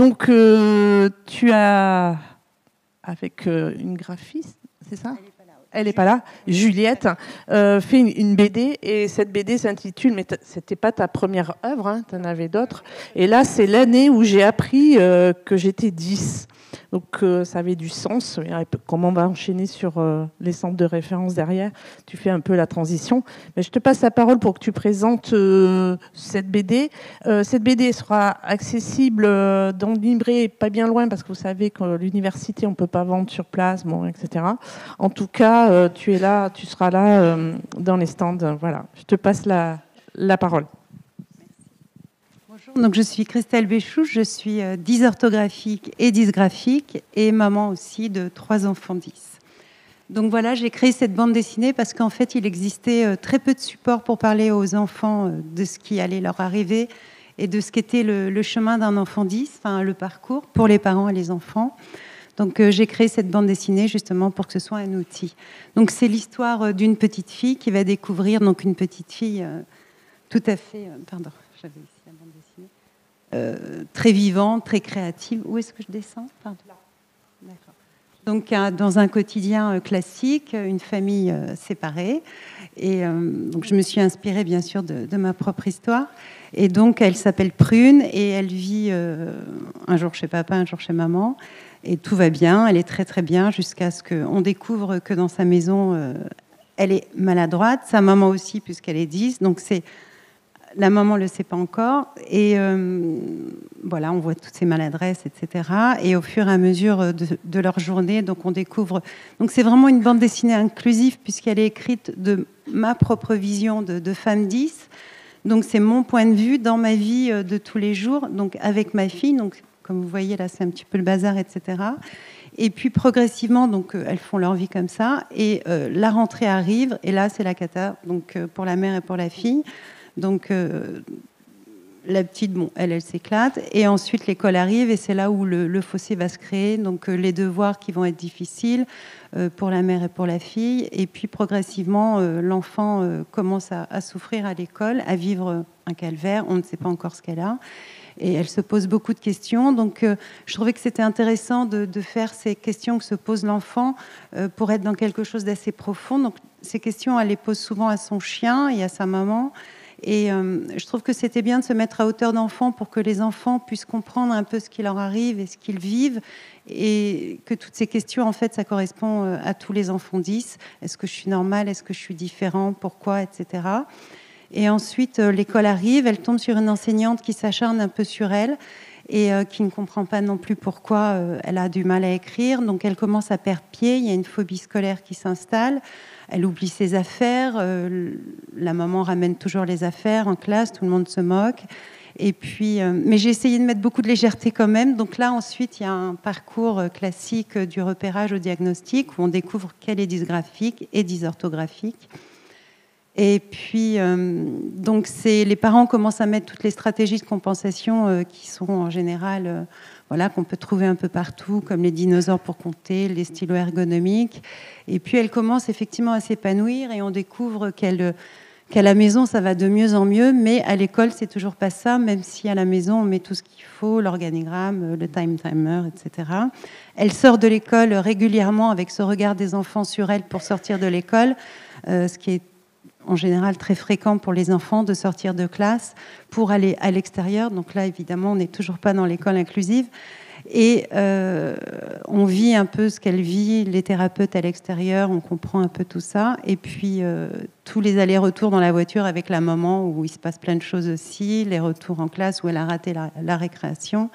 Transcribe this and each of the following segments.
Donc, tu as, avec une graphiste, c'est ça ? Elle n'est pas là. Juliette fait une BD, et cette BD s'intitule, mais c'était pas ta première œuvre, hein, tu en avais d'autres. Et là, c'est l'année où j'ai appris que j'étais 10. Donc ça avait du sens. Comment on va enchaîner sur les centres de référence derrière, tu fais un peu la transition. Mais je te passe la parole pour que tu présentes cette BD. Cette BD sera accessible dans le librairie, pas bien loin, parce que vous savez que l'université, on ne peut pas vendre sur place, bon, etc. En tout cas, tu es là, tu seras là dans les stands. Voilà, je te passe la parole. Bonjour, donc je suis Christelle Béchou, je suis dysorthographique et dysgraphique et maman aussi de 3 enfants 10. Donc voilà, j'ai créé cette bande dessinée parce qu'en fait, il existait très peu de supports pour parler aux enfants de ce qui allait leur arriver et de ce qu'était le chemin d'un enfant 10, enfin le parcours pour les parents et les enfants. Donc j'ai créé cette bande dessinée justement pour que ce soit un outil. Donc c'est l'histoire d'une petite fille qui va découvrir, donc une petite fille tout à fait... pardon, j'avais ici la bande dessinée. Très vivante, très créative. Où est-ce que je descends ? Pardon. D'accord. Donc dans un quotidien classique, une famille séparée. Et donc je me suis inspirée bien sûr de ma propre histoire. Et donc elle s'appelle Prune et elle vit un jour chez papa, un jour chez maman. Et tout va bien, elle est très très bien jusqu'à ce qu'on découvre que dans sa maison, elle est maladroite. Sa maman aussi puisqu'elle est 10. Donc la maman ne le sait pas encore. Et voilà, on voit toutes ces maladresses, etc. Et au fur et à mesure de leur journée, donc on découvre... Donc c'est vraiment une bande dessinée inclusive puisqu'elle est écrite de ma propre vision de femme 10. Donc c'est mon point de vue dans ma vie de tous les jours, donc avec ma fille. Donc comme vous voyez là, c'est un petit peu le bazar, etc. Et puis progressivement, donc elles font leur vie comme ça. Et la rentrée arrive, et là c'est la cata. Donc pour la mère et pour la fille. Donc la petite, bon, elle s'éclate. Et ensuite l'école arrive, et c'est là où le fossé va se créer. Donc les devoirs qui vont être difficiles pour la mère et pour la fille. Et puis progressivement, l'enfant commence à souffrir à l'école, à vivre un calvaire. On ne sait pas encore ce qu'elle a. Et elle se pose beaucoup de questions. Donc, je trouvais que c'était intéressant de faire ces questions que se pose l'enfant pour être dans quelque chose d'assez profond. Donc, ces questions, elle les pose souvent à son chien et à sa maman. Et je trouve que c'était bien de se mettre à hauteur d'enfant pour que les enfants puissent comprendre un peu ce qui leur arrive et ce qu'ils vivent. Et que toutes ces questions, en fait, ça correspond à tous les enfants 10. Est-ce que je suis normale ? Est-ce que je suis différent ? Pourquoi ? Etc. Et ensuite, l'école arrive, elle tombe sur une enseignante qui s'acharne un peu sur elle et qui ne comprend pas non plus pourquoi elle a du mal à écrire. Donc elle commence à perdre pied, il y a une phobie scolaire qui s'installe. Elle oublie ses affaires, la maman ramène toujours les affaires en classe, tout le monde se moque. Et puis, mais j'ai essayé de mettre beaucoup de légèreté quand même. Donc là, ensuite, il y a un parcours classique du repérage au diagnostic où on découvre qu'elle est dysgraphique et dysorthographique. Et puis, donc les parents commencent à mettre toutes les stratégies de compensation qui sont en général, voilà, qu'on peut trouver un peu partout, comme les dinosaures pour compter, les stylos ergonomiques. Et puis, elle commence effectivement à s'épanouir et on découvre qu'à la maison, ça va de mieux en mieux, mais à l'école, c'est toujours pas ça, même si à la maison, on met tout ce qu'il faut, l'organigramme, le time-timer, etc. Elle sort de l'école régulièrement avec ce regard des enfants sur elle pour sortir de l'école, ce qui est en général très fréquent pour les enfants de sortir de classe pour aller à l'extérieur. Donc là, évidemment, on n'est toujours pas dans l'école inclusive. Et on vit un peu ce qu'elle vit, les thérapeutes à l'extérieur, on comprend un peu tout ça. Et puis, tous les allers-retours dans la voiture avec la maman, où il se passe plein de choses aussi, les retours en classe où elle a raté la récréation.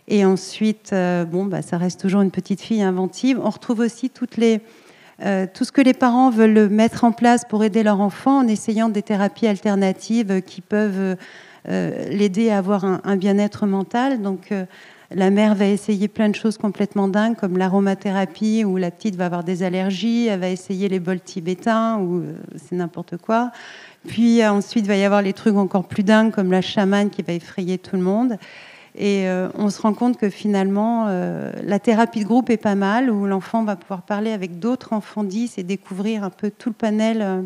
Et ensuite, ça reste toujours une petite fille inventive. On retrouve aussi tout ce que les parents veulent mettre en place pour aider leur enfant en essayant des thérapies alternatives qui peuvent l'aider à avoir un bien-être mental. Donc, la mère va essayer plein de choses complètement dingues, comme l'aromathérapie, où la petite va avoir des allergies. Elle va essayer les bols tibétains, où c'est n'importe quoi. Puis ensuite, il va y avoir les trucs encore plus dingues, comme la chamane qui va effrayer tout le monde. Et on se rend compte que finalement, la thérapie de groupe est pas mal, où l'enfant va pouvoir parler avec d'autres enfants 10 et découvrir un peu tout le panel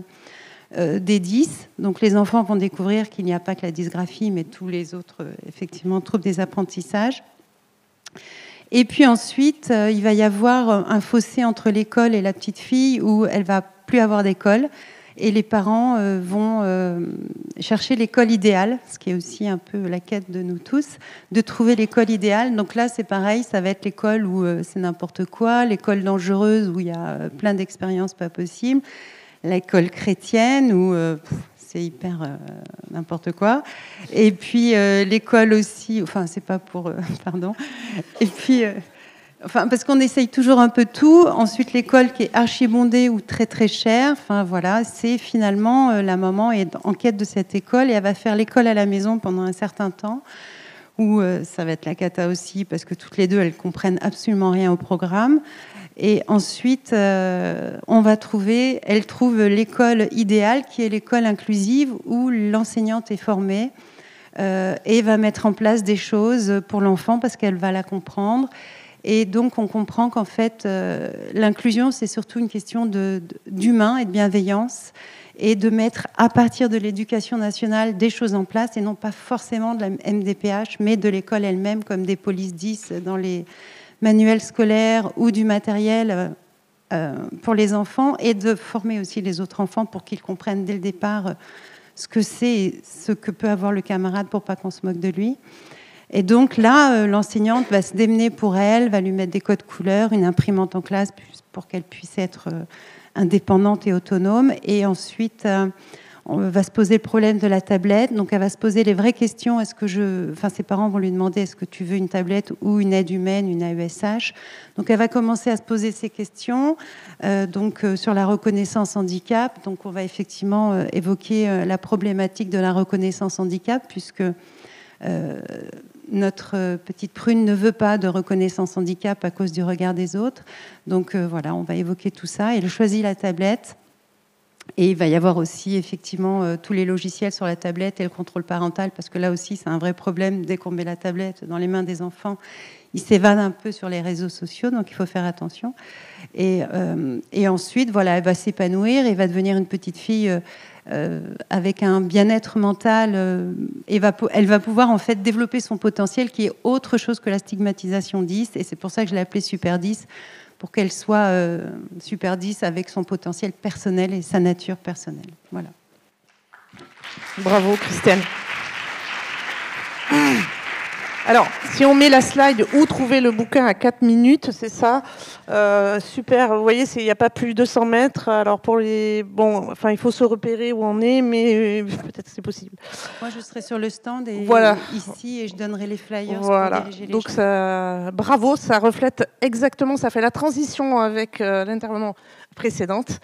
des 10. Donc les enfants vont découvrir qu'il n'y a pas que la dysgraphie, mais tous les autres, effectivement, troubles des apprentissages. Et puis ensuite, il va y avoir un fossé entre l'école et la petite fille où elle va plus avoir d'école. Et les parents vont chercher l'école idéale, ce qui est aussi un peu la quête de nous tous, de trouver l'école idéale. Donc là, c'est pareil, ça va être l'école où c'est n'importe quoi, l'école dangereuse où il y a plein d'expériences pas possibles, l'école chrétienne où c'est hyper n'importe quoi. Et puis l'école aussi, enfin, c'est pas pour... pardon. Et puis... Enfin, parce qu'on essaye toujours un peu tout. Ensuite, l'école qui est archibondée ou très très chère. Enfin voilà, c'est finalement la maman est en quête de cette école et elle va faire l'école à la maison pendant un certain temps. Où ça va être la cata aussi parce que toutes les deux elles comprennent absolument rien au programme. Et ensuite, elle trouve l'école idéale qui est l'école inclusive où l'enseignante est formée et va mettre en place des choses pour l'enfant parce qu'elle va la comprendre. Et donc, on comprend qu'en fait, l'inclusion, c'est surtout une question d'humain et de bienveillance et de mettre, à partir de l'éducation nationale, des choses en place et non pas forcément de la MDPH, mais de l'école elle-même, comme des polices 10 dans les manuels scolaires ou du matériel pour les enfants et de former aussi les autres enfants pour qu'ils comprennent dès le départ ce que c'est et ce que peut avoir le camarade pour pas qu'on se moque de lui. Et donc là, l'enseignante va se démener pour elle, va lui mettre des codes couleurs, une imprimante en classe pour qu'elle puisse être indépendante et autonome. Et ensuite, on va se poser le problème de la tablette. Donc elle va se poser les vraies questions. Ses parents vont lui demander est-ce que tu veux une tablette ou une aide humaine, une AESH. Donc elle va commencer à se poser ces questions. Sur la reconnaissance handicap. Donc on va effectivement évoquer la problématique de la reconnaissance handicap puisque notre petite prune ne veut pas de reconnaissance handicap à cause du regard des autres. Donc voilà, on va évoquer tout ça. Elle choisit la tablette. Et il va y avoir aussi effectivement tous les logiciels sur la tablette et le contrôle parental, parce que là aussi c'est un vrai problème. Dès qu'on met la tablette dans les mains des enfants, ils s'évadent un peu sur les réseaux sociaux, donc il faut faire attention. Et ensuite, voilà, elle va s'épanouir et va devenir une petite fille avec un bien-être mental. Elle va pouvoir en fait développer son potentiel, qui est autre chose que la stigmatisation 10. Et c'est pour ça que je l'ai appelée Super 10, pour qu'elle soit Super 10 avec son potentiel personnel et sa nature personnelle. Voilà. Bravo, Christelle. Alors, si on met la slide où trouver le bouquin à 4 minutes, c'est ça. Super, vous voyez, il n'y a pas plus de 100 mètres. Alors, il faut se repérer où on est, mais peut-être que c'est possible. Moi, je serai sur le stand ici et je donnerai les flyers pour diriger les gens. Donc, bravo, ça reflète exactement, ça fait la transition avec l'intervenant précédente.